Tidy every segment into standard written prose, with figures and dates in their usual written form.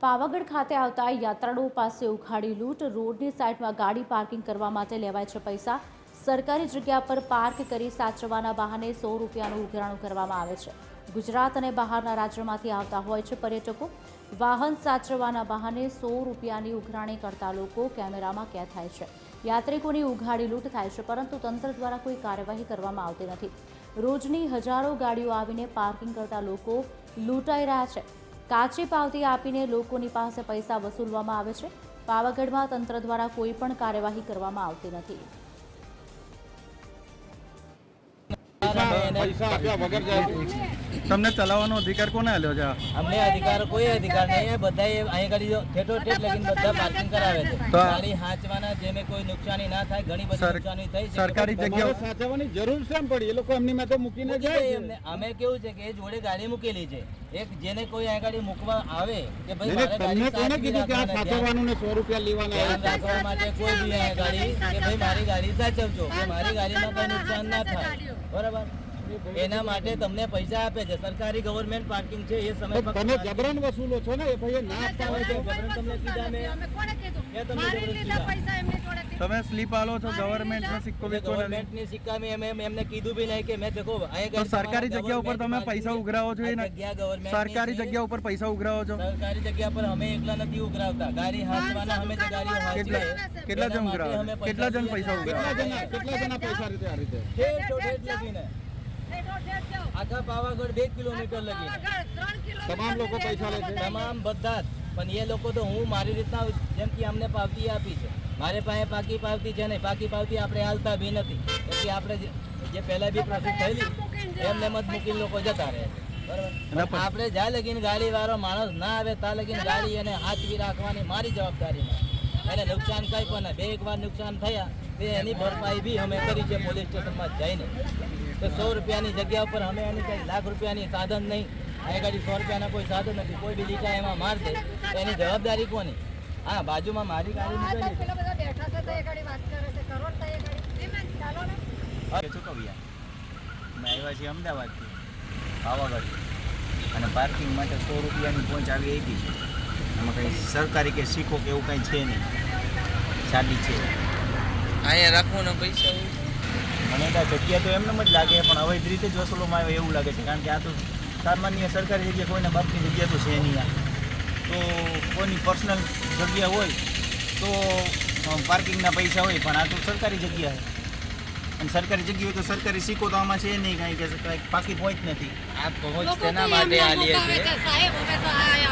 પાવાગઢ ખાતે આવતા યાત્રાળુઓ પાસે ઉખાડી લૂંટ। રોડની સાઈડમાં ગાડી પાર્કિંગ કરવા માટે લેવાય છે પૈસા। સરકારી જગ્યા પર પાર્ક કરી સાચવવાના બહાને 100 રૂપિયાનું ઉઘરાણું કરવામાં આવે છે। ગુજરાત અને બહારના રાજ્યોમાંથી આવતા હોય છે પર્યટકો। વાહન સાચવવાના બહાને 100 રૂપિયાની ઉઘરાણી કરતા લોકો કેમેરામાં કેદ થાય છે। યાત્રિકોની ઉઘાડી લૂંટ થાય છે, પરંતુ તંત્ર દ્વારા કોઈ કાર્યવાહી કરવામાં આવતી નથી। રોજની હજારો ગાડીઓ આવીને પાર્કિંગ કરતા લોકો લૂંટાઈ રહ્યા છે। કાચી પાવતી આપીને લોકોની પાસે પૈસા વસૂલવામાં આવે છે। પાવાગઢમાં તંત્ર દ્વારા કોઈ પણ કાર્યવાહી કરવામાં આવતી નથી। તમને ચલાવવાનો અધિકાર કોને આલ્યો છે? અમને અધિકાર કોઈ અધિકાર નહીં है। બધા અહીં ગાડી ઠેઠો ઠેઠ લગીને બધા પાર્કિંગ કરાવે છે। ગાડી હાંચવાના જેમે કોઈ નુકસાની ના થાય, ઘણી બધી નુકસાની થઈ છે। સરકારી જગ્યાઓ સાચવવાની જરૂર છે પડી, એ લોકો એમની માટે મૂકીને જાય છે। અમે કેવું છે કે જોડે ગાડી મૂકેલી છે। એક જેને કોઈ અહીં ગાડી મૂકવા આવે કે ભાઈ મારે ગાડી કોને કીધું કે આ સાચવવાનું ને 100 રૂપિયા લેવાના રાખવા માટે કોઈ બી અહીં ગાડી કે ભાઈ મારી ગાડી સાચવજો, કે મારી ગાડીમાં કોઈ નુકસાન ના થાય, બરાબર? એના માટે તમને પૈસા આપે છે। સરકારી ગવર્નમેન્ટ પાર્કિંગ છે, એ સમય પર તમે જબરન વસૂલો છો ને? એ ભાઈ ના આપતા હોય તો જબરન તમને કીધા તમે સ્લીપ આલો છો ગવર્નમેન્ટ ને સિક્કો વિક્કો નથી? ગવર્નમેન્ટ ની સિક્કા મેં એમને કીધું બી નહીં કે મેં દેખો તો સરકારી જગ્યા ઉપર તમે પૈસા ઉઘરાવો છો? એ સરકારી જગ્યા ઉપર પૈસા ઉઘરાવો છો? સરકારી જગ્યા પર અમે એકલા નથી ઉઘરાવતા। ગાડી હાંચવાના અમે જે ગાડીઓ હાંચીએ કેટલા જણ ઉઘરાવો? કેટલા જણ પૈસા ઉઘરાવો? કેટલા જણા પૈસા રીતે આ રીતે ઠેઠ લગીને આખા પાવાગઢ 2 કિલોમીટર લગીને તમામ લોકો પૈસા લે છે? તમામ બધા જ। પણ એ લોકો તો હું મારી રીતના, જેમ કે અમને પાવતી આપી છે, મારે પાસે પાકી પાવતી છે નહીં। પાકી પાવતી આપણે હાલતા બી નથી, એટલે આપણે જે પહેલા બી પ્રોસેસ થયેલી એમને મત મૂકીને લોકો જતા રહે છે, બરાબર? આપણે જ્યાં લગીને ગાડી વાળો માણસ ના આવે ત્યાં લગીને ગાડી એને હાથવી રાખવાની મારી જવાબદારીમાં। એને નુકસાન કંઈ પણ બે એક વાર નુકસાન થયા તે એની ભરપાઈ બી અમે કરી છે પોલીસ સ્ટેશનમાં જઈને। તો 100 રૂપિયાની જગ્યા ઉપર અમે એની કંઈ લાખ રૂપિયાની સાધન નહીં। આ ગાડી 100 રૂપિયાના કોઈ સાધન નથી। કોઈ બી લીટા એમાં માર દે તો એની જવાબદારી કોની? હા, બાજુમાં મારી ગાડી નીકળી ચૂકવ્યા અમે આવ્યા છીએ અમદાવાદથી પાવાગઢ, અને પાર્કિંગ માટે 100 રૂપિયાની પહોંચ આવી ગઈ છે। એમાં કંઈ સરકારી કે સિક્કો કે એવું કંઈ છે નહીં, સાદી છે। અહીંયા રાખવાના પૈસા મને તો જગ્યા તો એમને જ લાગે, પણ અવૈધ રીતે જ વસૂલોમાં આવે એવું લાગે છે। કારણ કે આ તો સામાન્ય સરકારી જગ્યા, કોઈના બાપની જગ્યા તો છે નહીં। તો કોઈની પર્સનલ જગ્યા હોય તો પાર્કિંગના પૈસા હોય, પણ આ તો સરકારી જગ્યા છે, અને સરકારી જગ્યા હોય તો સરકારી સિક્કો તો આમાં છે નહીં, કાંઈ કે કંઈક પાકી પહોંચ નથી। આ પહોંચ તેના માટે આલીએ છે,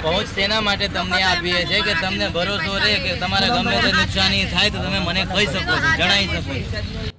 પહોંચ તેના માટે તમને આપીએ છે કે તમને ભરોસો રહે કે તમારે ગમે તે નુકસાની થાય તો તમે મને કહી શકો છો, જણાવી શકો છો।